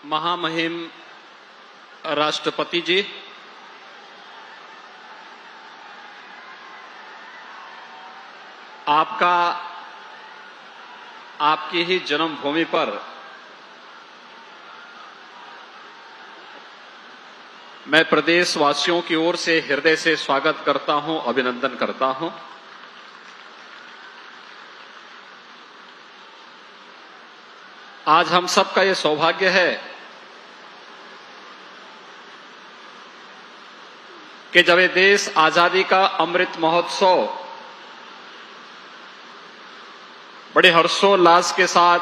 महामहिम राष्ट्रपति जी, आपकी ही जन्मभूमि पर मैं प्रदेशवासियों की ओर से हृदय से स्वागत करता हूं, अभिनंदन करता हूं। आज हम सबका ये सौभाग्य है कि जब ये देश आजादी का अमृत महोत्सव बड़े हर्षोल्लास के साथ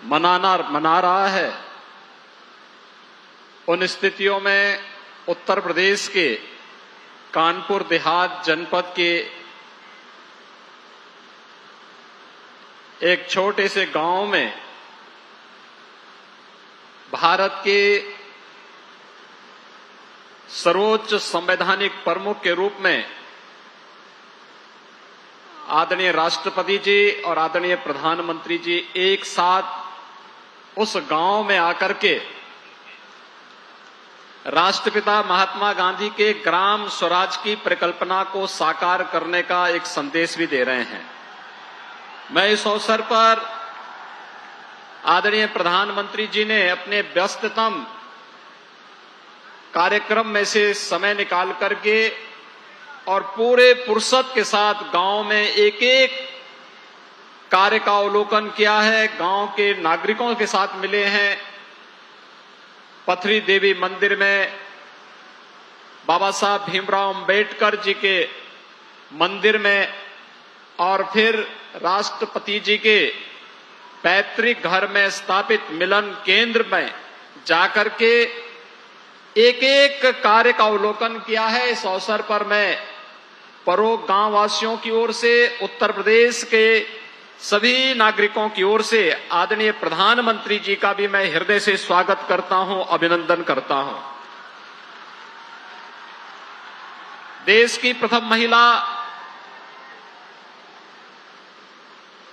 मना रहा है, उन स्थितियों में उत्तर प्रदेश के कानपुर देहात जनपद के एक छोटे से गांव में भारत के सर्वोच्च संवैधानिक प्रमुख के रूप में आदरणीय राष्ट्रपति जी और आदरणीय प्रधानमंत्री जी एक साथ उस गांव में आकर के राष्ट्रपिता महात्मा गांधी के ग्राम स्वराज की परिकल्पना को साकार करने का एक संदेश भी दे रहे हैं। मैं इस अवसर पर आदरणीय प्रधानमंत्री जी ने अपने व्यस्ततम कार्यक्रम में से समय निकाल करके और पूरे फुर्सत के साथ गांव में एक एक कार्य का अवलोकन किया है, गांव के नागरिकों के साथ मिले हैं, पथरी देवी मंदिर में बाबा साहब भीमराव अंबेडकर जी के मंदिर में और फिर राष्ट्रपति जी के पैतृक घर में स्थापित मिलन केंद्र में जाकर के एक एक कार्य का अवलोकन किया है। इस अवसर पर मैं परोग गांव वासियों की ओर से, उत्तर प्रदेश के सभी नागरिकों की ओर से आदरणीय प्रधानमंत्री जी का भी मैं हृदय से स्वागत करता हूं, अभिनंदन करता हूं। देश की प्रथम महिला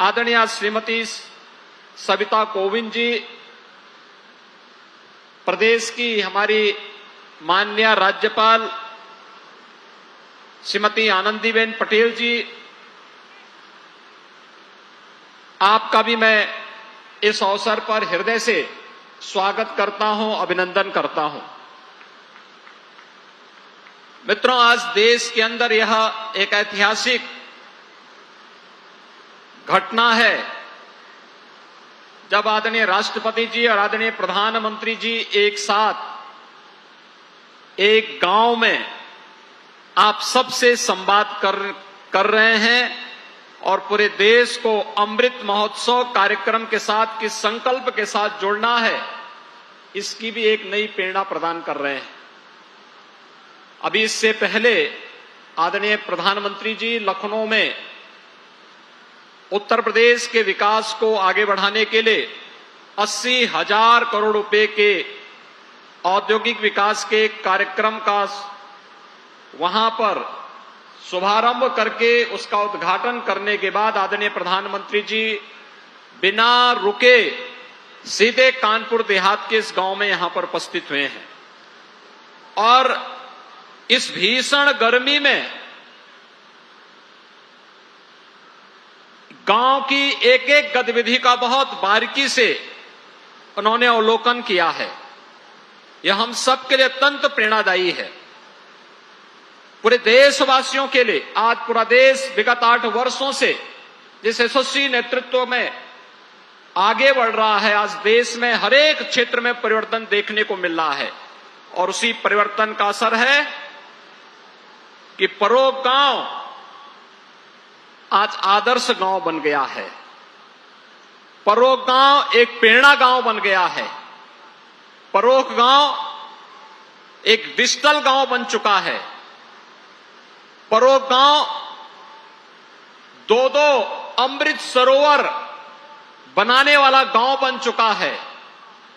आदरणीय श्रीमती सविता कोविंद जी, प्रदेश की हमारी माननीय राज्यपाल श्रीमती आनंदीबेन पटेल जी, आपका भी मैं इस अवसर पर हृदय से स्वागत करता हूं, अभिनंदन करता हूं। मित्रों, आज देश के अंदर यह एक ऐतिहासिक घटना है जब आदरणीय राष्ट्रपति जी और आदरणीय प्रधानमंत्री जी एक साथ एक गांव में आप सबसे संवाद कर रहे हैं और पूरे देश को अमृत महोत्सव कार्यक्रम के साथ, किस संकल्प के साथ जोड़ना है, इसकी भी एक नई प्रेरणा प्रदान कर रहे हैं। अभी इससे पहले आदरणीय प्रधानमंत्री जी लखनऊ में उत्तर प्रदेश के विकास को आगे बढ़ाने के लिए 80,000 करोड़ रुपए के औद्योगिक विकास के कार्यक्रम का वहां पर शुभारंभ करके उसका उद्घाटन करने के बाद आदरणीय प्रधानमंत्री जी बिना रुके सीधे कानपुर देहात के इस गांव में यहां पर उपस्थित हुए हैं और इस भीषण गर्मी में गांव की एक एक गतिविधि का बहुत बारीकी से उन्होंने अवलोकन किया है। यह हम सबके लिए अत्यंत प्रेरणादायी है। पूरे देशवासियों के लिए आज पूरा देश विगत 8 वर्षों से जिस यशस्वी नेतृत्व में आगे बढ़ रहा है, आज देश में हर एक क्षेत्र में परिवर्तन देखने को मिल रहा है और उसी परिवर्तन का असर है कि परोग गांव आज आदर्श गांव बन गया है। परोग गांव एक प्रेरणा गांव बन गया है। परोग गांव एक डिजिटल गांव बन चुका है। परोग गांव 2 अमृत सरोवर बनाने वाला गांव बन चुका है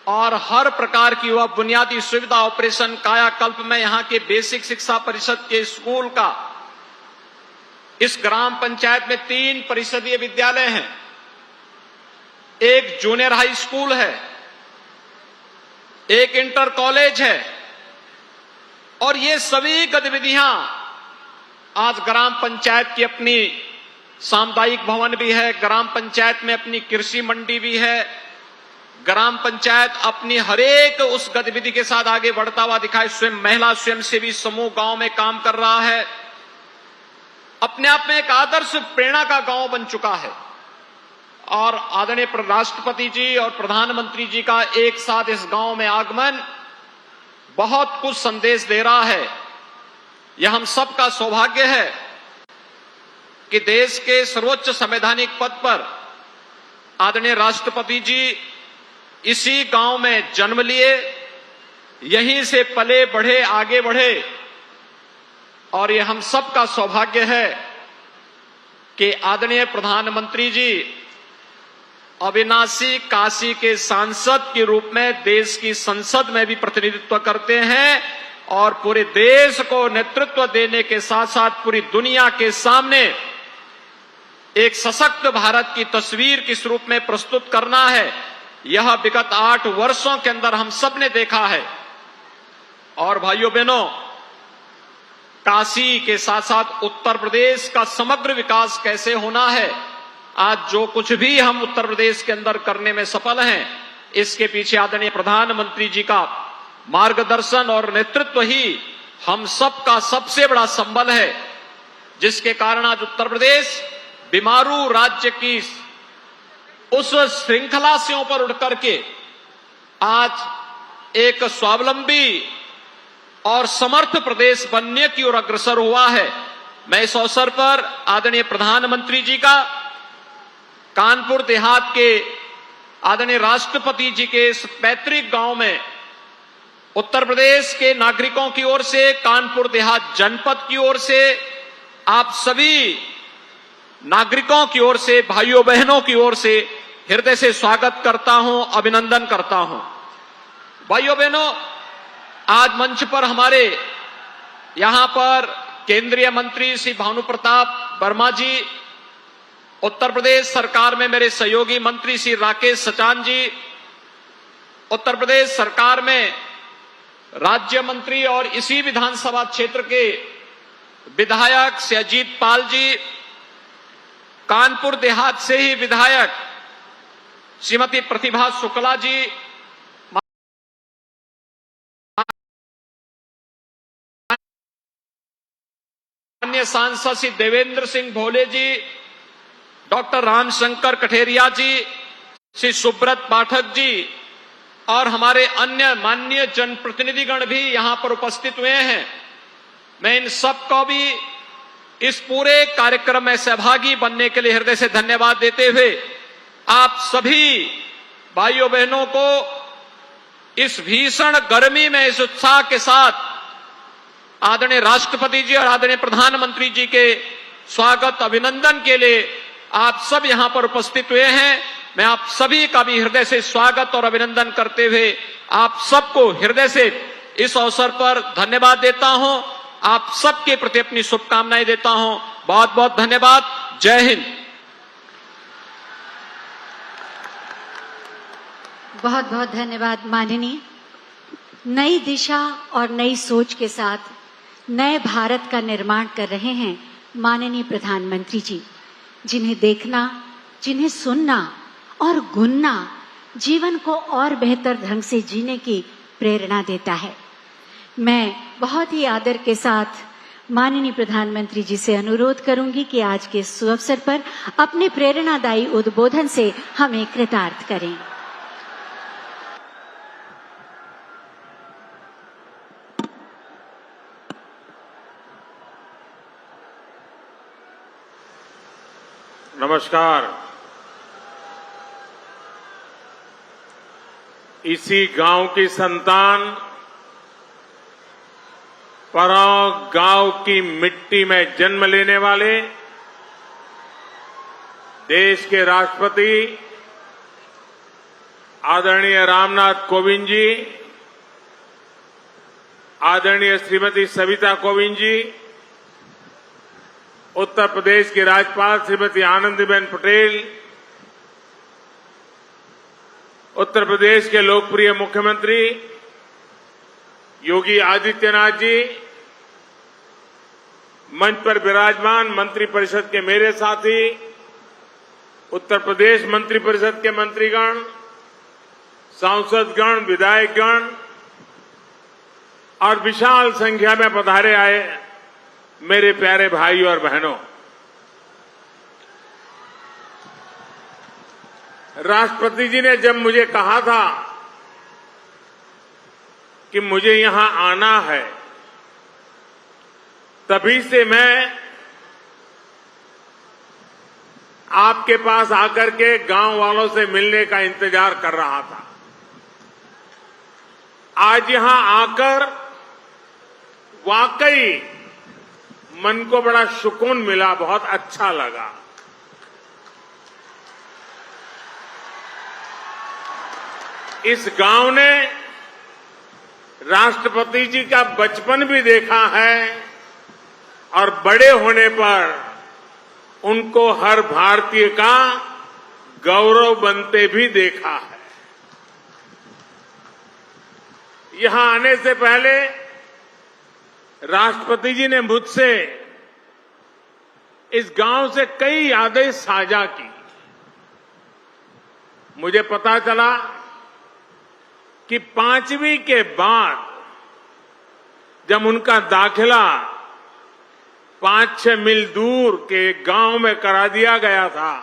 और हर प्रकार की वह बुनियादी सुविधा ऑपरेशन कायाकल्प में यहां के बेसिक शिक्षा परिषद के स्कूल का, इस ग्राम पंचायत में 3 परिषदीय विद्यालय हैं एक जूनियर हाई स्कूल है, एक इंटर कॉलेज है, और ये सभी गतिविधियां आज ग्राम पंचायत की अपनी सामुदायिक भवन भी है, ग्राम पंचायत में अपनी कृषि मंडी भी है, ग्राम पंचायत अपनी हरेक उस गतिविधि के साथ आगे बढ़ता हुआ दिखाई। स्वयं महिला स्वयंसेवी समूह गांव में काम कर रहा है, अपने आप में एक आदर्श प्रेरणा का गांव बन चुका है। और आदरणीय राष्ट्रपति जी और प्रधानमंत्री जी का एक साथ इस गांव में आगमन बहुत कुछ संदेश दे रहा है। यह हम सबका सौभाग्य है कि देश के सर्वोच्च संवैधानिक पद पर आदरणीय राष्ट्रपति जी इसी गांव में जन्म लिए, यहीं से पले बढ़े, आगे बढ़े, और यह हम सबका सौभाग्य है कि आदरणीय प्रधानमंत्री जी अविनाशी काशी के सांसद के रूप में देश की संसद में भी प्रतिनिधित्व करते हैं और पूरे देश को नेतृत्व देने के साथ साथ पूरी दुनिया के सामने एक सशक्त भारत की तस्वीर किस रूप में प्रस्तुत करना है, यह विगत 8 वर्षों के अंदर हम सब ने देखा है। और भाइयों बहनों, काशी के साथ साथ उत्तर प्रदेश का समग्र विकास कैसे होना है, आज जो कुछ भी हम उत्तर प्रदेश के अंदर करने में सफल हैं, इसके पीछे आदरणीय प्रधानमंत्री जी का मार्गदर्शन और नेतृत्व ही हम सबका सबसे बड़ा संबल है, जिसके कारण आज उत्तर प्रदेश बीमारू राज्य की उस श्रृंखला से ऊपर उठ करके आज एक स्वावलंबी और समर्थ प्रदेश बनने की ओर अग्रसर हुआ है। मैं इस अवसर पर आदरणीय प्रधानमंत्री जी का कानपुर देहात के आदरणीय राष्ट्रपति जी के इस पैतृक गांव में उत्तर प्रदेश के नागरिकों की ओर से, कानपुर देहात जनपद की ओर से, आप सभी नागरिकों की ओर से, भाइयों बहनों की ओर से हृदय से स्वागत करता हूं, अभिनंदन करता हूं। भाइयों बहनों, आज मंच पर हमारे यहां पर केंद्रीय मंत्री श्री भानु प्रताप वर्मा जी, उत्तर प्रदेश सरकार में मेरे सहयोगी मंत्री श्री राकेश सचान जी, उत्तर प्रदेश सरकार में राज्य मंत्री और इसी विधानसभा क्षेत्र के विधायक श्री अजीत पाल जी, कानपुर देहात से ही विधायक श्रीमती प्रतिभा शुक्ला जी, अन्य सांसद श्री देवेंद्र सिंह भोले जी, डॉक्टर रामशंकर कठेरिया जी, श्री सुब्रत पाठक जी और हमारे अन्य माननीय जनप्रतिनिधिगण भी यहां पर उपस्थित हुए हैं। मैं इन सबको भी इस पूरे कार्यक्रम में सहभागी बनने के लिए हृदय से धन्यवाद देते हुए आप सभी भाइयों बहनों को इस भीषण गर्मी में इस उत्साह के साथ आदरणीय राष्ट्रपति जी और आदरणीय प्रधानमंत्री जी के स्वागत अभिनंदन के लिए आप सब यहां पर उपस्थित हुए हैं। मैं आप सभी का भी हृदय से स्वागत और अभिनंदन करते हुए आप सबको हृदय से इस अवसर पर धन्यवाद देता हूं, आप सबके प्रति अपनी शुभकामनाएं देता हूं। बहुत बहुत धन्यवाद। जय हिंद। बहुत बहुत धन्यवाद माननीय। नई दिशा और नई सोच के साथ नए भारत का निर्माण कर रहे हैं माननीय प्रधानमंत्री जी, जिन्हें देखना, जिन्हें सुनना और गुनना जीवन को और बेहतर ढंग से जीने की प्रेरणा देता है। मैं बहुत ही आदर के साथ माननीय प्रधानमंत्री जी से अनुरोध करूंगी कि आज के इस अवसर पर अपने प्रेरणादायी उद्बोधन से हमें कृतार्थ करें। नमस्कार। इसी गांव की संतान, पराव गांव की मिट्टी में जन्म लेने वाले देश के राष्ट्रपति आदरणीय रामनाथ कोविंद जी, आदरणीय श्रीमती सविता कोविंद जी, उत्तर प्रदेश की राज्यपाल श्रीमती आनंदीबेन पटेल, उत्तर प्रदेश के लोकप्रिय मुख्यमंत्री योगी आदित्यनाथ जी, मंच पर विराजमान मंत्रिपरिषद के मेरे साथी, उत्तर प्रदेश मंत्रिपरिषद के मंत्रीगण, सांसदगण, विधायकगण और विशाल संख्या में पधारे आए मेरे प्यारे भाई और बहनों, राष्ट्रपति जी ने जब मुझे कहा था कि मुझे यहां आना है, तभी से मैं आपके पास आकर के गांव वालों से मिलने का इंतजार कर रहा था। आज यहां आकर वाकई मन को बड़ा सुकून मिला, बहुत अच्छा लगा। इस गांव ने राष्ट्रपति जी का बचपन भी देखा है और बड़े होने पर उनको हर भारतीय का गौरव बनते भी देखा है। यहां आने से पहले राष्ट्रपति जी ने मुझसे इस गांव से कई यादें साझा की। मुझे पता चला कि 5वीं के बाद जब उनका दाखिला 5-6 मील दूर के गांव में करा दिया गया था,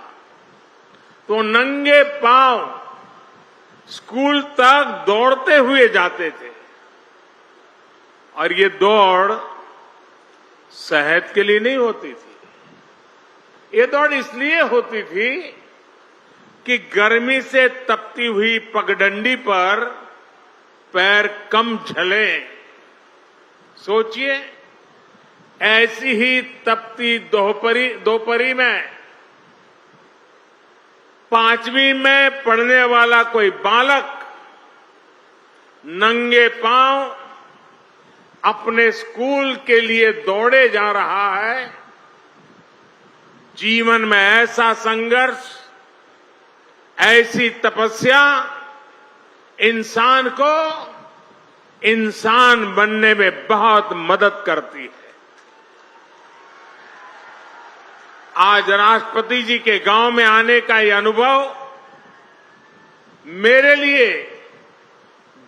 तो नंगे पांव स्कूल तक दौड़ते हुए जाते थे। और ये दौड़ सेहत के लिए नहीं होती थी, ये दौड़ इसलिए होती थी कि गर्मी से तपती हुई पगडंडी पर पैर कम झले। सोचिए, ऐसी ही तपती दोपहरी में 5वीं में पढ़ने वाला कोई बालक नंगे पांव अपने स्कूल के लिए दौड़े जा रहा है। जीवन में ऐसा संघर्ष, ऐसी तपस्या इंसान को इंसान बनने में बहुत मदद करती है। आज राष्ट्रपति जी के गांव में आने का ये अनुभव मेरे लिए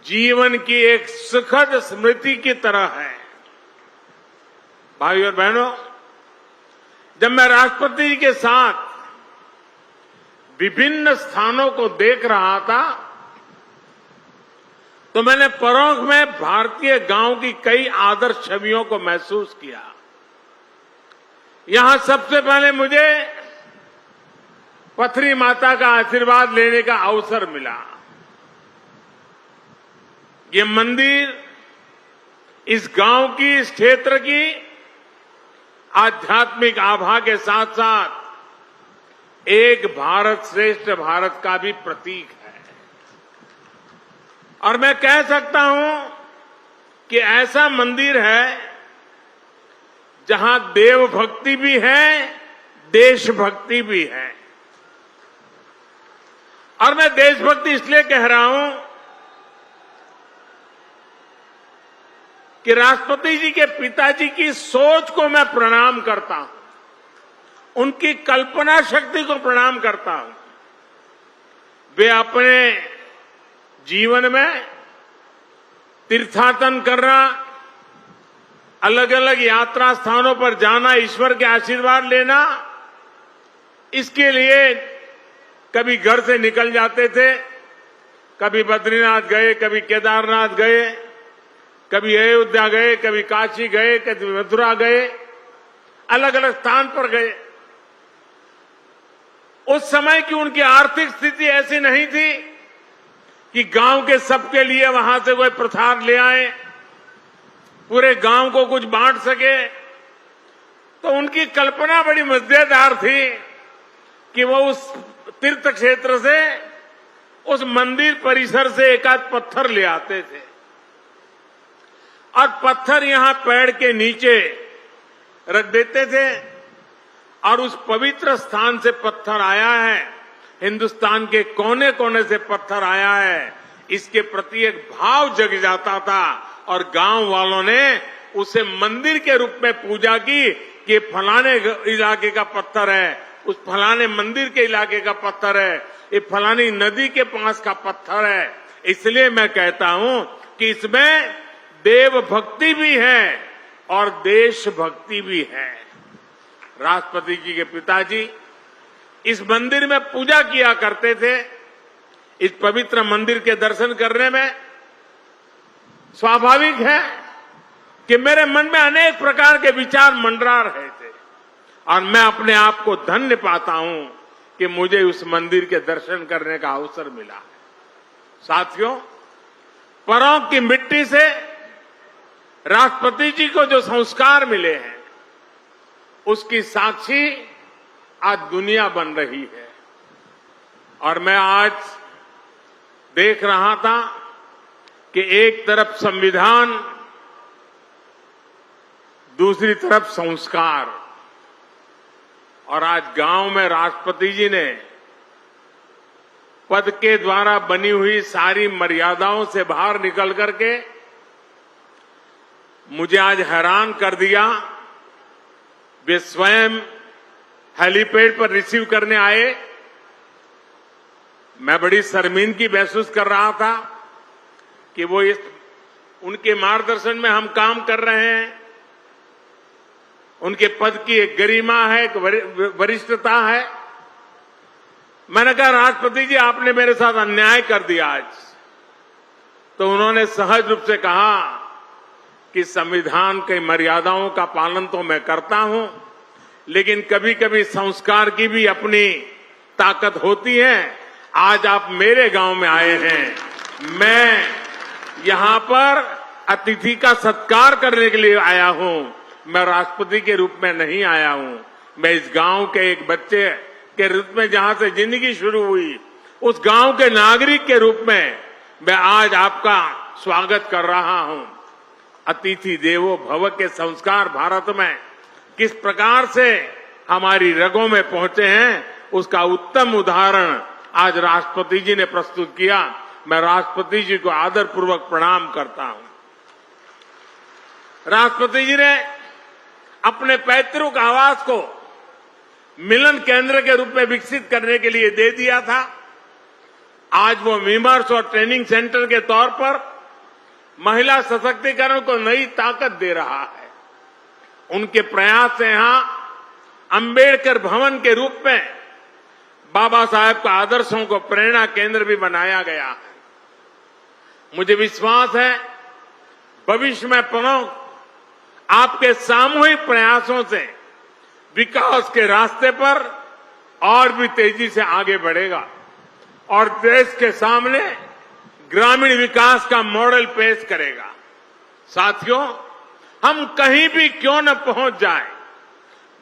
जीवन की एक सुखद स्मृति की तरह है। भाइयों और बहनों, जब मैं राष्ट्रपति जी के साथ विभिन्न स्थानों को देख रहा था, तो मैंने परोक्ष में भारतीय गांव की कई आदर्श छवियों को महसूस किया। यहां सबसे पहले मुझे पथरी माता का आशीर्वाद लेने का अवसर मिला। ये मंदिर इस गांव की, इस क्षेत्र की आध्यात्मिक आभा के साथ साथ एक भारत श्रेष्ठ भारत का भी प्रतीक है। और मैं कह सकता हूं कि ऐसा मंदिर है जहां देवभक्ति भी है, देशभक्ति भी है। और मैं देशभक्ति इसलिए कह रहा हूं कि राष्ट्रपति जी के पिताजी की सोच को मैं प्रणाम करता हूं, उनकी कल्पना शक्ति को प्रणाम करता हूं। वे अपने जीवन में तीर्थाटन करना, अलग अलग यात्रा स्थानों पर जाना, ईश्वर के आशीर्वाद लेना, इसके लिए कभी घर से निकल जाते थे, कभी बद्रीनाथ गए, कभी केदारनाथ गए, कभी अयोध्या गए, कभी काशी गए, कभी मथुरा गए, अलग अलग स्थान पर गए। उस समय की उनकी आर्थिक स्थिति ऐसी नहीं थी कि गांव के सबके लिए वहां से कोई प्रसाद ले आए, पूरे गांव को कुछ बांट सके। तो उनकी कल्पना बड़ी मजेदार थी कि वो उस तीर्थ क्षेत्र से, उस मंदिर परिसर से एक आध पत्थर ले आते थे और पत्थर यहां पेड़ के नीचे रख देते थे। और उस पवित्र स्थान से पत्थर आया है, हिंदुस्तान के कोने कोने से पत्थर आया है, इसके प्रति एक भाव जग जाता था और गांव वालों ने उसे मंदिर के रूप में पूजा की कि फलाने इलाके का पत्थर है, उस फलाने मंदिर के इलाके का पत्थर है, ये फलानी नदी के पास का पत्थर है। इसलिए मैं कहता हूं कि इसमें देव भक्ति भी है और देशभक्ति भी है। राष्ट्रपति जी के पिताजी इस मंदिर में पूजा किया करते थे। इस पवित्र मंदिर के दर्शन करने में स्वाभाविक है कि मेरे मन में अनेक प्रकार के विचार मंडरा रहे थे और मैं अपने आप को धन्य पाता हूं कि मुझे उस मंदिर के दर्शन करने का अवसर मिला। साथियों, परों की मिट्टी से राष्ट्रपति जी को जो संस्कार मिले हैं, उसकी साक्षी आज दुनिया बन रही है। और मैं आज देख रहा था कि एक तरफ संविधान, दूसरी तरफ संस्कार, और आज गांव में राष्ट्रपति जी ने पद के द्वारा बनी हुई सारी मर्यादाओं से बाहर निकल करके मुझे आज हैरान कर दिया। वे स्वयं हेलीपैड पर रिसीव करने आए। मैं बड़ी शर्मिंदगी महसूस कर रहा था कि वो उनके मार्गदर्शन में हम काम कर रहे हैं। उनके पद की एक गरिमा है, एक वरिष्ठता है। मैंने कहा, राष्ट्रपति जी, आपने मेरे साथ अन्याय कर दिया आज। तो उन्होंने सहज रूप से कहा कि संविधान की मर्यादाओं का पालन तो मैं करता हूं, लेकिन कभी कभी संस्कार की भी अपनी ताकत होती है। आज आप मेरे गांव में आए हैं, मैं यहां पर अतिथि का सत्कार करने के लिए आया हूं। मैं राष्ट्रपति के रूप में नहीं आया हूं। मैं इस गांव के एक बच्चे के रूप में, जहां से जिंदगी शुरू हुई, उस गांव के नागरिक के रूप में मैं आज आपका स्वागत कर रहा हूं। अतिथि देवो भव के संस्कार भारत में किस प्रकार से हमारी रगों में पहुंचे हैं, उसका उत्तम उदाहरण आज राष्ट्रपति जी ने प्रस्तुत किया। मैं राष्ट्रपति जी को आदरपूर्वक प्रणाम करता हूं। राष्ट्रपति जी ने अपने पैतृक आवास को मिलन केंद्र के रूप में विकसित करने के लिए दे दिया था। आज वो विमर्श और ट्रेनिंग सेंटर के तौर पर महिला सशक्तिकरण को नई ताकत दे रहा है। उनके प्रयास से यहां अंबेडकर भवन के रूप में बाबा साहेब का आदर्शों को प्रेरणा केंद्र भी बनाया गया है। मुझे विश्वास है भविष्य में प्रमुख आपके सामूहिक प्रयासों से विकास के रास्ते पर और भी तेजी से आगे बढ़ेगा और देश के सामने ग्रामीण विकास का मॉडल पेश करेगा। साथियों, हम कहीं भी क्यों न पहुंच जाए,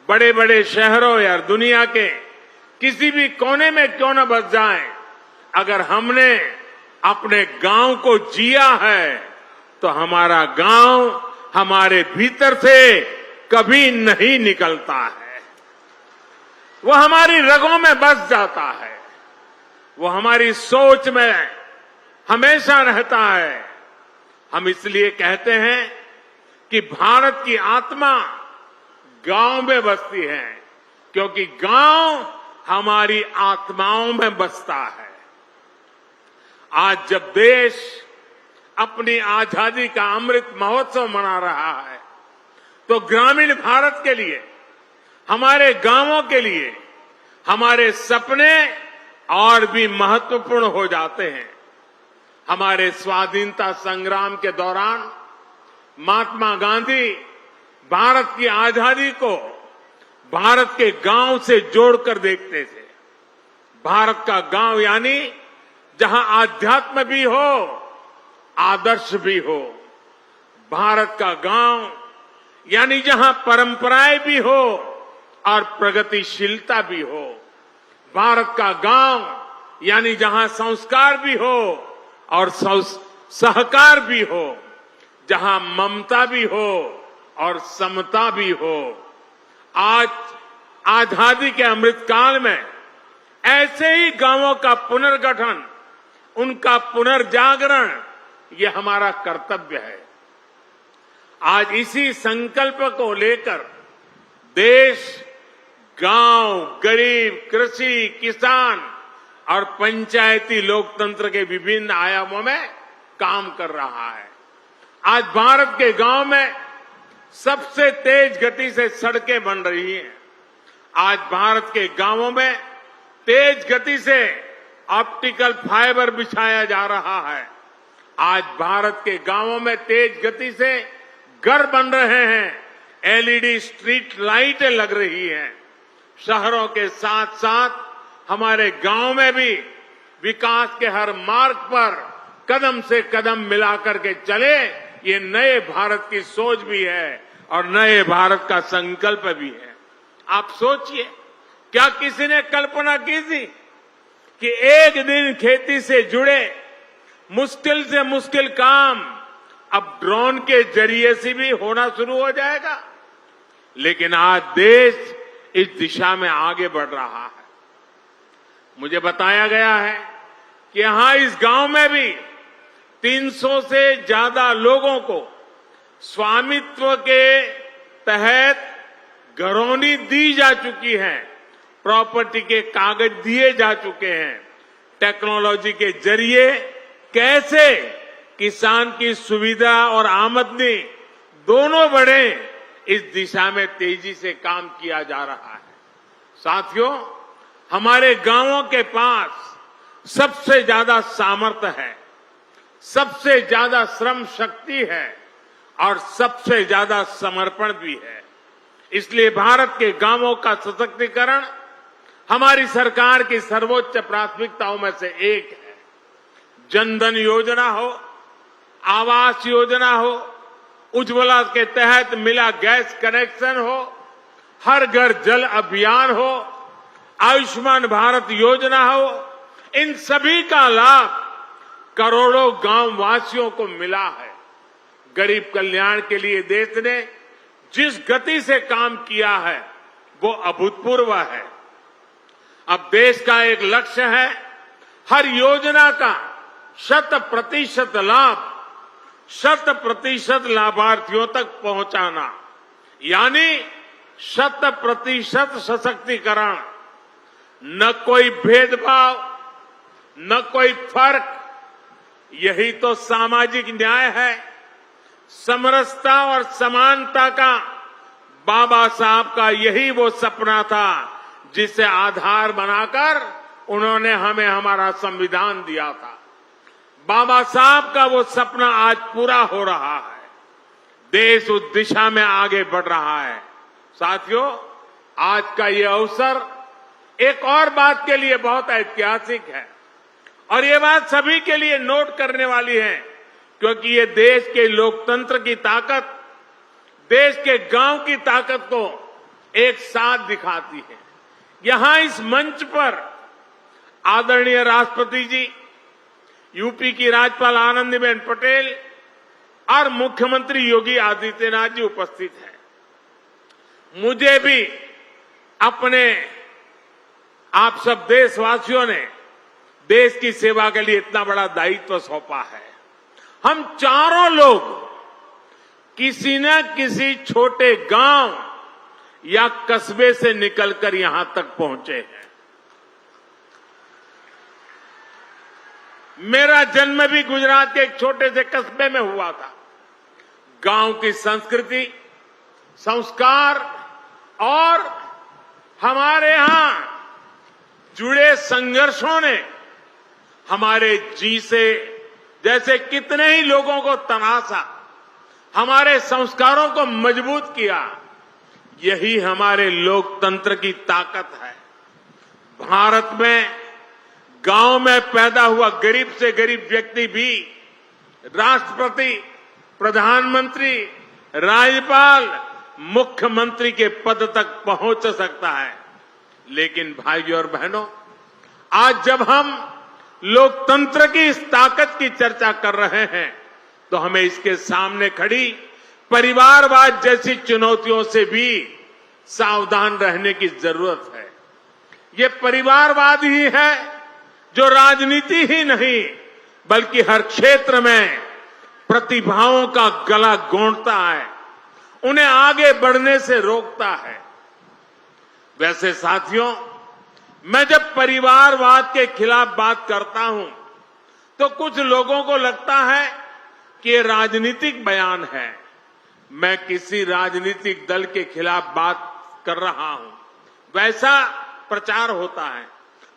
बड़े बड़े शहरों या दुनिया के किसी भी कोने में क्यों न बस जाए, अगर हमने अपने गांव को जिया है तो हमारा गांव हमारे भीतर से कभी नहीं निकलता है। वो हमारी रगों में बस जाता है, वो हमारी सोच में हमेशा रहता है। हम इसलिए कहते हैं कि भारत की आत्मा गांव में बसती है, क्योंकि गांव हमारी आत्माओं में बसता है। आज जब देश अपनी आजादी का अमृत महोत्सव मना रहा है, तो ग्रामीण भारत के लिए, हमारे गांवों के लिए हमारे सपने और भी महत्वपूर्ण हो जाते हैं। हमारे स्वाधीनता संग्राम के दौरान महात्मा गांधी भारत की आजादी को भारत के गांव से जोड़कर देखते थे। भारत का गांव यानी जहां आध्यात्म भी हो, आदर्श भी हो। भारत का गांव यानी जहां परंपराएं भी हो और प्रगतिशीलता भी हो। भारत का गांव यानी जहां संस्कार भी हो और सहकार भी हो, जहां ममता भी हो और समता भी हो। आज आजादी के अमृतकाल में ऐसे ही गांवों का पुनर्गठन, उनका पुनर्जागरण, ये हमारा कर्तव्य है। आज इसी संकल्प को लेकर देश गांव, गरीब, कृषि, किसान और पंचायती लोकतंत्र के विभिन्न आयामों में काम कर रहा है। आज भारत के गांव में सबसे तेज गति से सड़कें बन रही हैं। आज भारत के गांवों में तेज गति से ऑप्टिकल फाइबर बिछाया जा रहा है। आज भारत के गांवों में तेज गति से घर बन रहे हैं, एलईडी स्ट्रीट लाइटें लग रही हैं। शहरों के साथ साथ हमारे गांव में भी विकास के हर मार्ग पर कदम से कदम मिलाकर के चले, ये नए भारत की सोच भी है और नए भारत का संकल्प भी है। आप सोचिए, क्या किसी ने कल्पना की थी कि एक दिन खेती से जुड़े मुश्किल से मुश्किल काम अब ड्रोन के जरिए से भी होना शुरू हो जाएगा? लेकिन आज देश इस दिशा में आगे बढ़ रहा है। मुझे बताया गया है कि यहां इस गांव में भी 300 से ज्यादा लोगों को स्वामित्व के तहत घरौनी दी जा चुकी है, प्रॉपर्टी के कागज दिए जा चुके हैं। टेक्नोलॉजी के जरिए कैसे किसान की सुविधा और आमदनी दोनों बढ़े, इस दिशा में तेजी से काम किया जा रहा है। साथियों, हमारे गांवों के पास सबसे ज्यादा सामर्थ्य है, सबसे ज्यादा श्रम शक्ति है और सबसे ज्यादा समर्पण भी है। इसलिए भारत के गांवों का सशक्तिकरण हमारी सरकार की सर्वोच्च प्राथमिकताओं में से एक है। जनधन योजना हो, आवास योजना हो, उज्ज्वला के तहत मिला गैस कनेक्शन हो, हर घर जल अभियान हो, आयुष्मान भारत योजना हो, इन सभी का लाभ करोड़ों गांव वासियों को मिला है। गरीब कल्याण के लिए देश ने जिस गति से काम किया है वो अभूतपूर्व है। अब देश का एक लक्ष्य है हर योजना का 100% लाभ 100% लाभार्थियों तक पहुंचाना, यानी 100% सशक्तिकरण। न कोई भेदभाव, न कोई फर्क, यही तो सामाजिक न्याय है। समरसता और समानता का बाबा साहब का यही वो सपना था जिसे आधार बनाकर उन्होंने हमें हमारा संविधान दिया था। बाबा साहब का वो सपना आज पूरा हो रहा है। देश उस दिशा में आगे बढ़ रहा है। साथियों, आज का ये अवसर एक और बात के लिए बहुत ऐतिहासिक है और ये बात सभी के लिए नोट करने वाली है, क्योंकि ये देश के लोकतंत्र की ताकत, देश के गांव की ताकत को एक साथ दिखाती है। यहां इस मंच पर आदरणीय राष्ट्रपति जी, यूपी की राज्यपाल आनंदीबेन पटेल और मुख्यमंत्री योगी आदित्यनाथ जी उपस्थित हैं। मुझे भी अपने आप सब देशवासियों ने देश की सेवा के लिए इतना बड़ा दायित्व सौंपा है। हम चारों लोग किसी न किसी छोटे गांव या कस्बे से निकलकर यहां तक पहुंचे हैं। मेरा जन्म भी गुजरात के एक छोटे से कस्बे में हुआ था। गांव की संस्कृति, संस्कार और हमारे यहां जुड़े संघर्षों ने हमारे जी से जैसे कितने ही लोगों को तनासा, हमारे संस्कारों को मजबूत किया। यही हमारे लोकतंत्र की ताकत है। भारत में गांव में पैदा हुआ गरीब से गरीब व्यक्ति भी राष्ट्रपति, प्रधानमंत्री, राज्यपाल, मुख्यमंत्री के पद तक पहुंच सकता है। लेकिन भाइयों और बहनों, आज जब हम लोकतंत्र की इस ताकत की चर्चा कर रहे हैं तो हमें इसके सामने खड़ी परिवारवाद जैसी चुनौतियों से भी सावधान रहने की जरूरत है। ये परिवारवाद ही है जो राजनीति ही नहीं बल्कि हर क्षेत्र में प्रतिभाओं का गला घोंटता है, उन्हें आगे बढ़ने से रोकता है। वैसे साथियों, मैं जब परिवारवाद के खिलाफ बात करता हूं तो कुछ लोगों को लगता है कि ये राजनीतिक बयान है। मैं किसी राजनीतिक दल के खिलाफ बात कर रहा हूं, वैसा प्रचार होता है।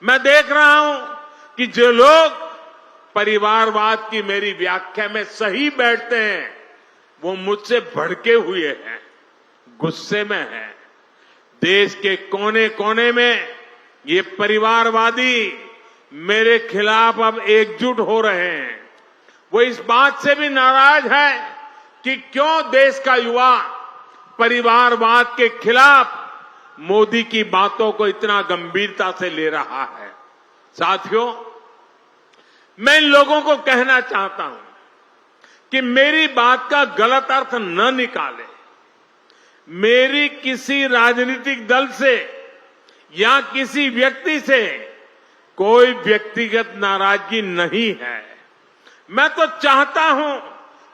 मैं देख रहा हूं कि जो लोग परिवारवाद की मेरी व्याख्या में सही बैठते हैं वो मुझसे भड़के हुए हैं, गुस्से में हैं। देश के कोने कोने में ये परिवारवादी मेरे खिलाफ अब एकजुट हो रहे हैं। वो इस बात से भी नाराज है कि क्यों देश का युवा परिवारवाद के खिलाफ मोदी की बातों को इतना गंभीरता से ले रहा है। साथियों, मैं इन लोगों को कहना चाहता हूं कि मेरी बात का गलत अर्थ न निकाले। मेरी किसी राजनीतिक दल से या किसी व्यक्ति से कोई व्यक्तिगत नाराजगी नहीं है। मैं तो चाहता हूं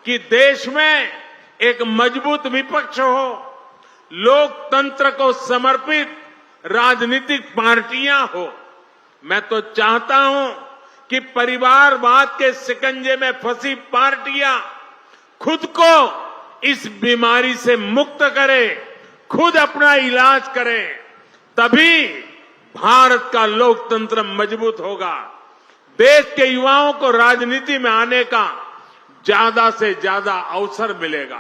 कि देश में एक मजबूत विपक्ष हो, लोकतंत्र को समर्पित राजनीतिक पार्टियां हो। मैं तो चाहता हूं कि परिवारवाद के शिकंजे में फंसी पार्टियां खुद को इस बीमारी से मुक्त करें, खुद अपना इलाज करें, तभी भारत का लोकतंत्र मजबूत होगा। देश के युवाओं को राजनीति में आने का ज्यादा से ज्यादा अवसर मिलेगा।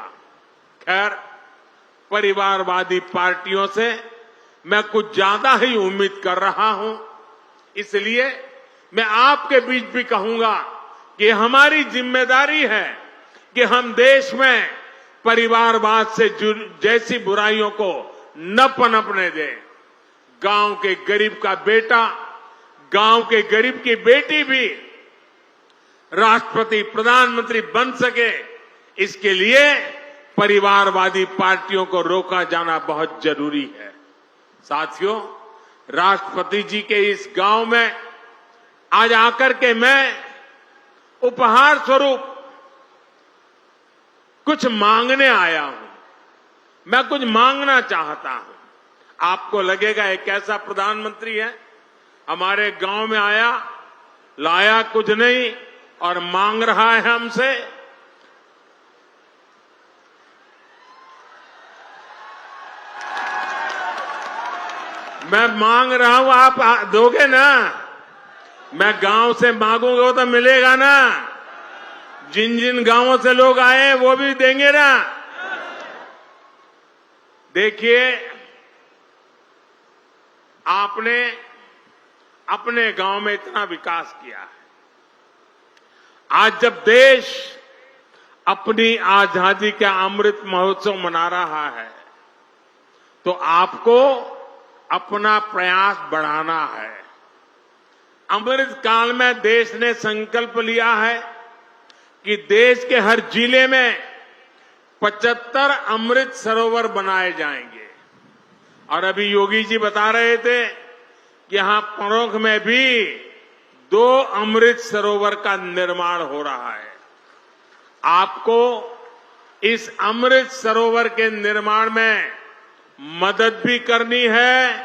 खैर, परिवारवादी पार्टियों से मैं कुछ ज्यादा ही उम्मीद कर रहा हूं, इसलिए मैं आपके बीच भी कहूंगा कि हमारी जिम्मेदारी है कि हम देश में परिवारवाद से जैसी बुराइयों को न पनपने दें। गांव के गरीब का बेटा, गांव के गरीब की बेटी भी राष्ट्रपति, प्रधानमंत्री बन सके, इसके लिए परिवारवादी पार्टियों को रोका जाना बहुत जरूरी है। साथियों, राष्ट्रपति जी के इस गांव में आज आकर के मैं उपहार स्वरूप कुछ मांगने आया हूं। मैं कुछ मांगना चाहता हूं। आपको लगेगा एक कैसा प्रधानमंत्री है, हमारे गांव में आया, लाया कुछ नहीं और मांग रहा है हमसे। मैं मांग रहा हूं, आप दोगे ना? मैं गांव से मांगूंगा तो मिलेगा ना? जिन जिन गांवों से लोग आए वो भी देंगे ना? देखिए, आपने अपने गांव में इतना विकास किया है। आज जब देश अपनी आजादी का अमृत महोत्सव मना रहा है तो आपको अपना प्रयास बढ़ाना है। अमृत काल में देश ने संकल्प लिया है कि देश के हर जिले में 75 अमृत सरोवर बनाए जाएंगे। और अभी योगी जी बता रहे थे कि यहां परोख में भी 2 अमृत सरोवर का निर्माण हो रहा है। आपको इस अमृत सरोवर के निर्माण में मदद भी करनी है,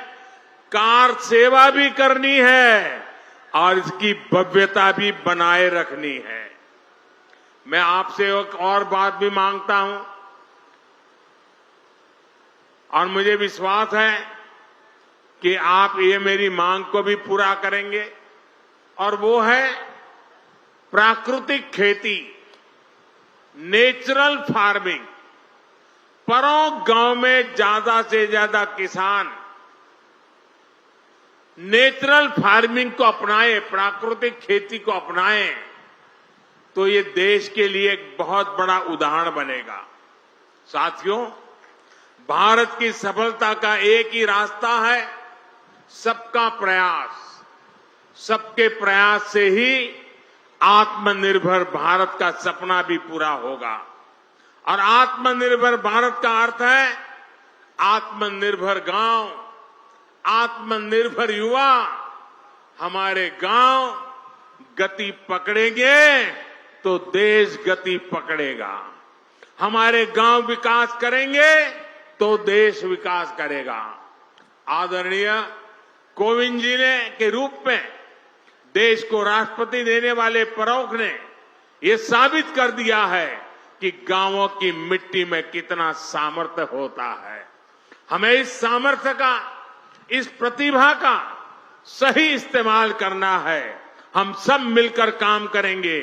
कार सेवा भी करनी है और इसकी भव्यता भी बनाए रखनी है। मैं आपसे एक और बात भी मांगता हूं और मुझे विश्वास है कि आप ये मेरी मांग को भी पूरा करेंगे, और वो है प्राकृतिक खेती, नेचुरल फार्मिंग। परों गांव में ज्यादा से ज्यादा किसान नेचुरल फार्मिंग को अपनाएं, प्राकृतिक खेती को अपनाएं, तो ये देश के लिए एक बहुत बड़ा उदाहरण बनेगा। साथियों, भारत की सफलता का एक ही रास्ता है, सबका प्रयास। सबके प्रयास से ही आत्मनिर्भर भारत का सपना भी पूरा होगा। और आत्मनिर्भर भारत का अर्थ है आत्मनिर्भर गांव, आत्मनिर्भर युवा हमारे गांव गति पकड़ेंगे तो देश गति पकड़ेगा। हमारे गांव विकास करेंगे तो देश विकास करेगा। आदरणीय कोविंद जी ने के रूप में देश को राष्ट्रपति देने वाले प्रमुख ने ये साबित कर दिया है कि गांवों की मिट्टी में कितना सामर्थ्य होता है। हमें इस सामर्थ्य का, इस प्रतिभा का सही इस्तेमाल करना है। हम सब मिलकर काम करेंगे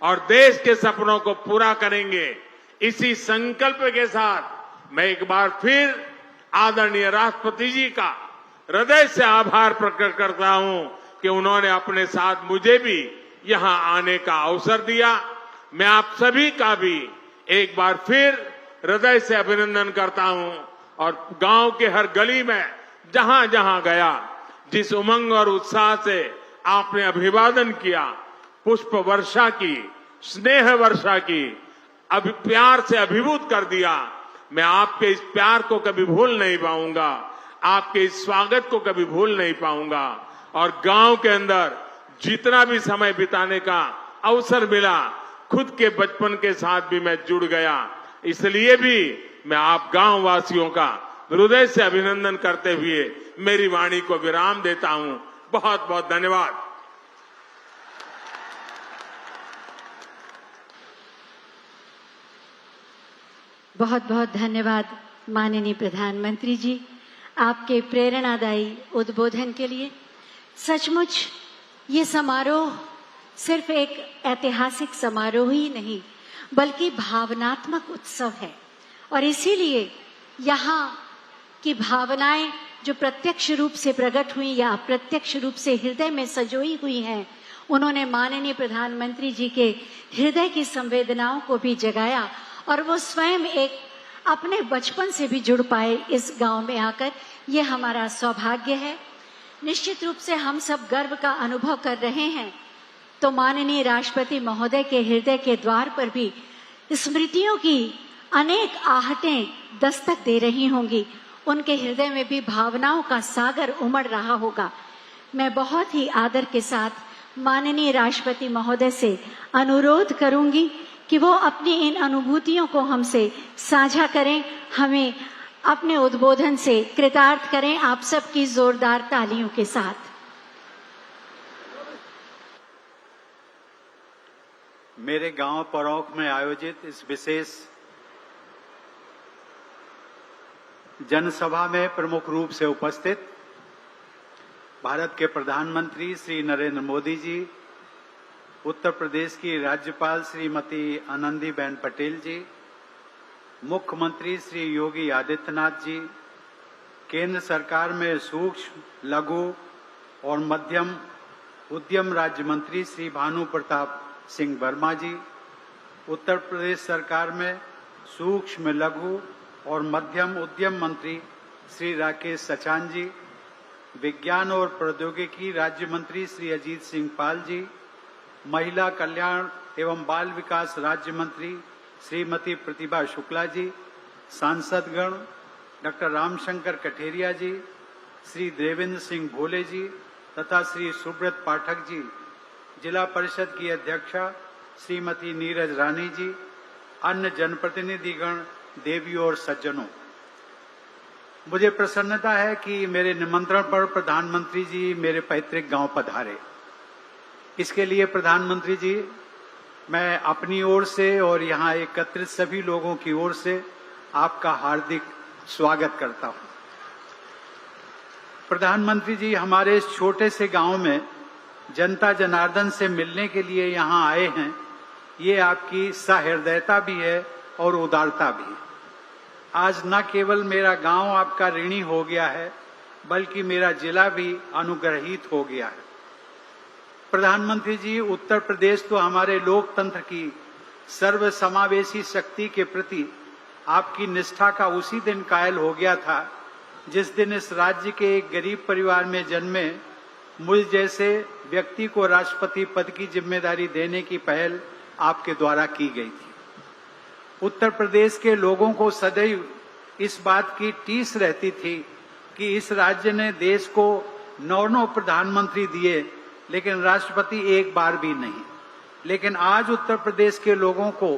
और देश के सपनों को पूरा करेंगे। इसी संकल्प के साथ मैं एक बार फिर आदरणीय राष्ट्रपति जी का हृदय से आभार प्रकट करता हूं कि उन्होंने अपने साथ मुझे भी यहां आने का अवसर दिया। मैं आप सभी का भी एक बार फिर हृदय से अभिनंदन करता हूं और गांव के हर गली में जहां जहां गया, जिस उमंग और उत्साह से आपने अभिवादन किया, पुष्प वर्षा की, स्नेह वर्षा की, प्यार से अभिभूत कर दिया, मैं आपके इस प्यार को कभी भूल नहीं पाऊंगा, आपके इस स्वागत को कभी भूल नहीं पाऊंगा। और गांव के अंदर जितना भी समय बिताने का अवसर मिला, खुद के बचपन के साथ भी मैं जुड़ गया। इसलिए भी मैं आप गांव वासियों का हृदय से अभिनंदन करते हुए मेरी वाणी को विराम देता हूं। बहुत बहुत धन्यवाद। बहुत बहुत धन्यवाद माननीय प्रधानमंत्री जी, आपके प्रेरणादायी उद्बोधन के लिए। सचमुच ये समारोह सिर्फ एक ऐतिहासिक समारोह ही नहीं बल्कि भावनात्मक उत्सव है और इसीलिए यहाँ की भावनाएं जो प्रत्यक्ष रूप से प्रकट हुई या अप्रत्यक्ष रूप से हृदय में सजोई हुई हैं, उन्होंने माननीय प्रधानमंत्री जी के हृदय की संवेदनाओं को भी जगाया और वो स्वयं एक अपने बचपन से भी जुड़ पाए इस गांव में आकर। ये हमारा सौभाग्य है। निश्चित रूप से हम सब गर्व का अनुभव कर रहे हैं। तो माननीय राष्ट्रपति महोदय के हृदय के द्वार पर भी स्मृतियों की अनेक आहटें दस्तक दे रही होंगी। उनके हृदय में भी भावनाओं का सागर उमड़ रहा होगा। मैं बहुत ही आदर के साथ माननीय राष्ट्रपति महोदय से अनुरोध करूंगी कि वो अपनी इन अनुभूतियों को हमसे साझा करें, हमें अपने उद्बोधन से कृतार्थ करें आप सबकी जोरदार तालियों के साथ। मेरे गांव परौख में आयोजित इस विशेष जनसभा में प्रमुख रूप से उपस्थित भारत के प्रधानमंत्री श्री नरेंद्र मोदी जी, उत्तर प्रदेश की राज्यपाल श्रीमती आनंदीबेन पटेल जी, मुख्यमंत्री श्री योगी आदित्यनाथ जी, केंद्र सरकार में सूक्ष्म, लघु और मध्यम उद्यम राज्य मंत्री श्री भानु प्रताप सिंह वर्मा जी, उत्तर प्रदेश सरकार में सूक्ष्म, लघु और मध्यम उद्यम मंत्री श्री राकेश सचान जी, विज्ञान और प्रौद्योगिकी राज्य मंत्री श्री अजीत सिंह पाल जी, महिला कल्याण एवं बाल विकास राज्य मंत्री श्रीमती प्रतिभा शुक्ला जी, सांसदगण डॉक्टर रामशंकर कठेरिया जी, श्री देवेंद्र सिंह भोले जी तथा श्री सुब्रत पाठक जी, जिला परिषद की अध्यक्षा श्रीमती नीरज रानी जी, अन्य जनप्रतिनिधिगण, देवियों और सज्जनों, मुझे प्रसन्नता है कि मेरे निमंत्रण पर प्रधानमंत्री जी मेरे पैतृक गांव पधारे। इसके लिए प्रधानमंत्री जी मैं अपनी ओर से और यहां एकत्रित सभी लोगों की ओर से आपका हार्दिक स्वागत करता हूं। प्रधानमंत्री जी हमारे इस छोटे से गांव में जनता जनार्दन से मिलने के लिए यहां आए हैं, ये आपकी सहृदयता भी है और उदारता भी। आज न केवल मेरा गांव आपका ऋणी हो गया है बल्कि मेरा जिला भी अनुग्रहित हो गया है। प्रधानमंत्री जी, उत्तर प्रदेश तो हमारे लोकतंत्र की सर्वसमावेशी शक्ति के प्रति आपकी निष्ठा का उसी दिन कायल हो गया था जिस दिन इस राज्य के एक गरीब परिवार में जन्मे मुझ जैसे व्यक्ति को राष्ट्रपति पद की जिम्मेदारी देने की पहल आपके द्वारा की गई थी। उत्तर प्रदेश के लोगों को सदैव इस बात की टीस रहती थी कि इस राज्य ने देश को 9 प्रधानमंत्री दिए, लेकिन राष्ट्रपति एक बार भी नहीं। लेकिन आज उत्तर प्रदेश के लोगों को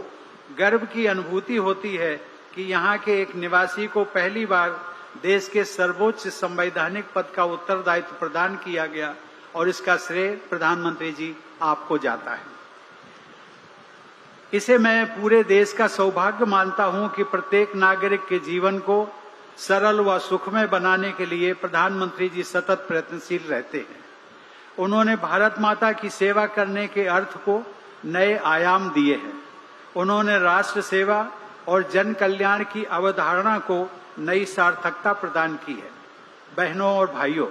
गर्व की अनुभूति होती है कि यहाँ के एक निवासी को पहली बार देश के सर्वोच्च संवैधानिक पद का उत्तरदायित्व प्रदान किया गया, और इसका श्रेय प्रधानमंत्री जी आपको जाता है। इसे मैं पूरे देश का सौभाग्य मानता हूं कि प्रत्येक नागरिक के जीवन को सरल व सुखमय बनाने के लिए प्रधानमंत्री जी सतत प्रयत्नशील रहते हैं। उन्होंने भारत माता की सेवा करने के अर्थ को नए आयाम दिए हैं। उन्होंने राष्ट्र सेवा और जन कल्याण की अवधारणा को नई सार्थकता प्रदान की है। बहनों और भाइयों,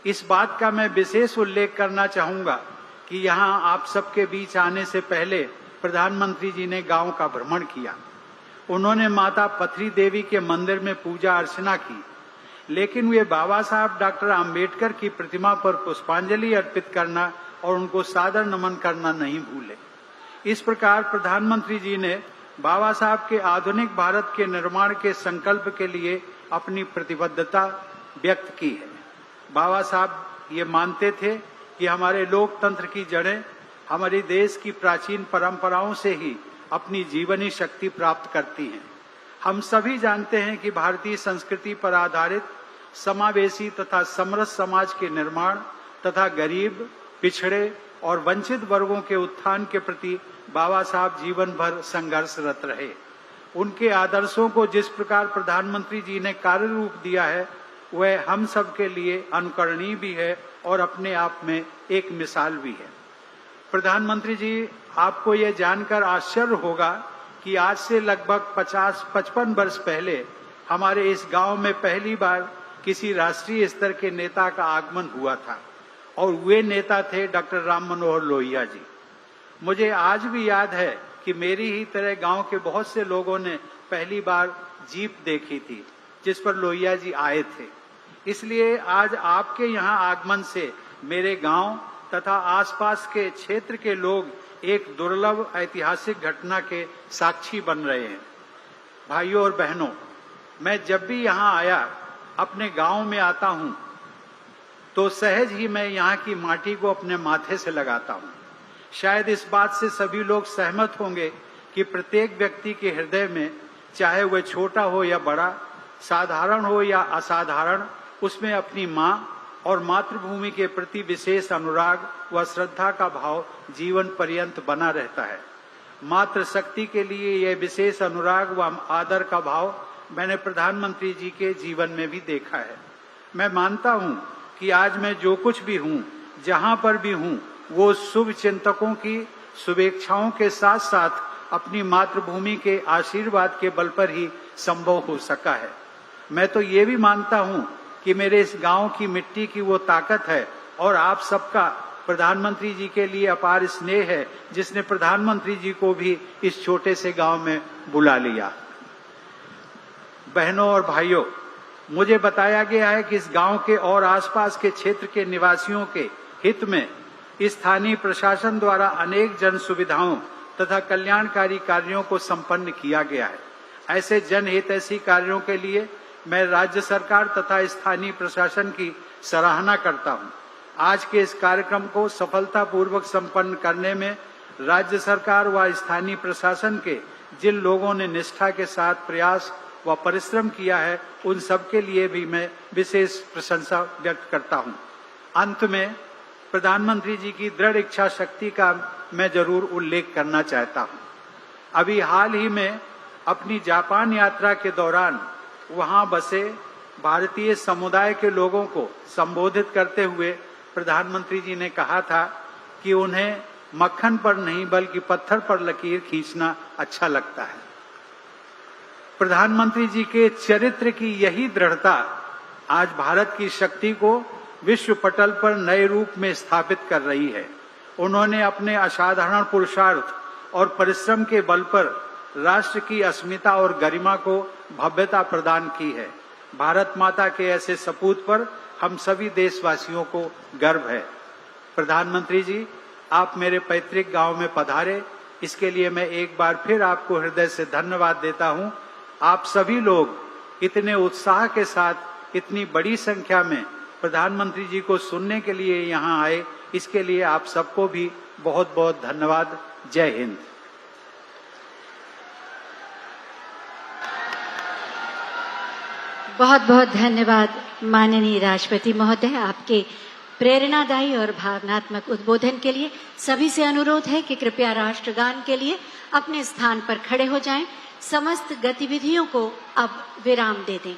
इस बात का मैं विशेष उल्लेख करना चाहूंगा कि यहाँ आप सबके बीच आने से पहले प्रधानमंत्री जी ने गांव का भ्रमण किया। उन्होंने माता पथरी देवी के मंदिर में पूजा अर्चना की, लेकिन वे बाबा साहब डॉक्टर आम्बेडकर की प्रतिमा पर पुष्पांजलि अर्पित करना और उनको सादर नमन करना नहीं भूले। इस प्रकार प्रधानमंत्री जी ने बाबा साहब के आधुनिक भारत के निर्माण के संकल्प के लिए अपनी प्रतिबद्धता व्यक्त की है। बाबा साहब ये मानते थे कि हमारे लोकतंत्र की जड़ें हमारे देश की प्राचीन परंपराओं से ही अपनी जीवनी शक्ति प्राप्त करती हैं। हम सभी जानते हैं कि भारतीय संस्कृति पर आधारित समावेशी तथा समरस समाज के निर्माण तथा गरीब, पिछड़े और वंचित वर्गों के उत्थान के प्रति बाबा साहब जीवन भर संघर्षरत रहे। उनके आदर्शों को जिस प्रकार प्रधानमंत्री जी ने कार्य रूप दिया है, वह हम सब के लिए अनुकरणीय भी है और अपने आप में एक मिसाल भी है। प्रधानमंत्री जी, आपको यह जानकर आश्चर्य होगा कि आज से लगभग 50-55 वर्ष पहले हमारे इस गांव में पहली बार किसी राष्ट्रीय स्तर के नेता का आगमन हुआ था, और वे नेता थे डॉक्टर राम मनोहर लोहिया जी। मुझे आज भी याद है कि मेरी ही तरह गांव के बहुत से लोगों ने पहली बार जीप देखी थी जिस पर लोहिया जी आए थे। इसलिए आज आपके यहाँ आगमन से मेरे गांव तथा आसपास के क्षेत्र के लोग एक दुर्लभ ऐतिहासिक घटना के साक्षी बन रहे हैं। भाइयों और बहनों, मैं जब भी यहाँ आया, अपने गांव में आता हूँ, तो सहज ही मैं यहाँ की माटी को अपने माथे से लगाता हूँ। शायद इस बात से सभी लोग सहमत होंगे कि प्रत्येक व्यक्ति के हृदय में, चाहे वह छोटा हो या बड़ा, साधारण हो या असाधारण, उसमें अपनी माँ और मातृभूमि के प्रति विशेष अनुराग व श्रद्धा का भाव जीवन पर्यंत बना रहता है। मातृ शक्ति के लिए यह विशेष अनुराग व आदर का भाव मैंने प्रधानमंत्री जी के जीवन में भी देखा है। मैं मानता हूँ कि आज मैं जो कुछ भी हूँ, जहाँ पर भी हूँ, वो शुभ चिंतकों की शुभेच्छाओं के साथ साथ अपनी मातृभूमि के आशीर्वाद के बल पर ही संभव हो सका है। मैं तो ये भी मानता हूँ कि मेरे इस गांव की मिट्टी की वो ताकत है और आप सबका प्रधानमंत्री जी के लिए अपार स्नेह है, जिसने प्रधानमंत्री जी को भी इस छोटे से गांव में बुला लिया। बहनों और भाइयों, मुझे बताया गया है कि इस गांव के और आसपास के क्षेत्र के निवासियों के हित में स्थानीय प्रशासन द्वारा अनेक जन सुविधाओं तथा कल्याणकारी कार्यों को संपन्न किया गया है। ऐसे जनहितैषी कार्यों के लिए मैं राज्य सरकार तथा स्थानीय प्रशासन की सराहना करता हूं। आज के इस कार्यक्रम को सफलतापूर्वक संपन्न करने में राज्य सरकार व स्थानीय प्रशासन के जिन लोगों ने निष्ठा के साथ प्रयास व परिश्रम किया है, उन सबके लिए भी मैं विशेष प्रशंसा व्यक्त करता हूं। अंत में प्रधानमंत्री जी की दृढ़ इच्छा शक्ति का मैं जरूर उल्लेख करना चाहता हूं। अभी हाल ही में अपनी जापान यात्रा के दौरान वहां बसे भारतीय समुदाय के लोगों को संबोधित करते हुए प्रधानमंत्री जी ने कहा था कि उन्हें मक्खन पर नहीं बल्कि पत्थर पर लकीर खींचना अच्छा लगता है। प्रधानमंत्री जी के चरित्र की यही दृढ़ता आज भारत की शक्ति को विश्व पटल पर नए रूप में स्थापित कर रही है। उन्होंने अपने असाधारण पुरुषार्थ और परिश्रम के बल पर राष्ट्र की अस्मिता और गरिमा को भव्यता प्रदान की है। भारत माता के ऐसे सपूत पर हम सभी देशवासियों को गर्व है। प्रधानमंत्री जी, आप मेरे पैतृक गांव में पधारे, इसके लिए मैं एक बार फिर आपको हृदय से धन्यवाद देता हूं। आप सभी लोग इतने उत्साह के साथ इतनी बड़ी संख्या में प्रधानमंत्री जी को सुनने के लिए यहाँ आए, इसके लिए आप सबको भी बहुत बहुत धन्यवाद। जय हिंद। बहुत बहुत धन्यवाद माननीय राष्ट्रपति महोदय, आपके प्रेरणादायी और भावनात्मक उद्बोधन के लिए। सभी से अनुरोध है कि कृपया राष्ट्रगान के लिए अपने स्थान पर खड़े हो जाएं। समस्त गतिविधियों को अब विराम दे दें।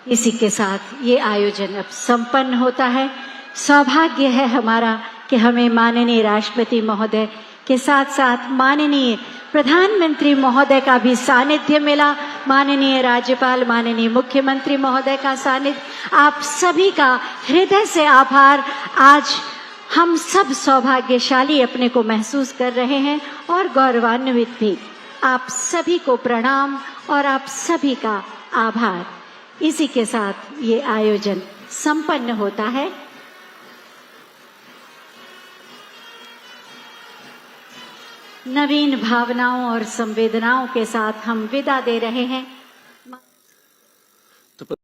इसी के साथ ये आयोजन अब संपन्न होता है। सौभाग्य है हमारा कि हमें माननीय राष्ट्रपति महोदय के साथ साथ माननीय प्रधानमंत्री महोदय का भी सानिध्य मिला, माननीय राज्यपाल, माननीय मुख्यमंत्री महोदय का सानिध्य। आप सभी का हृदय से आभार। आज हम सब सौभाग्यशाली अपने को महसूस कर रहे हैं और गौरवान्वित भी। आप सभी को प्रणाम और आप सभी का आभार। इसी के साथ ये आयोजन संपन्न होता है। नवीन भावनाओं और संवेदनाओं के साथ हम विदा दे रहे हैं।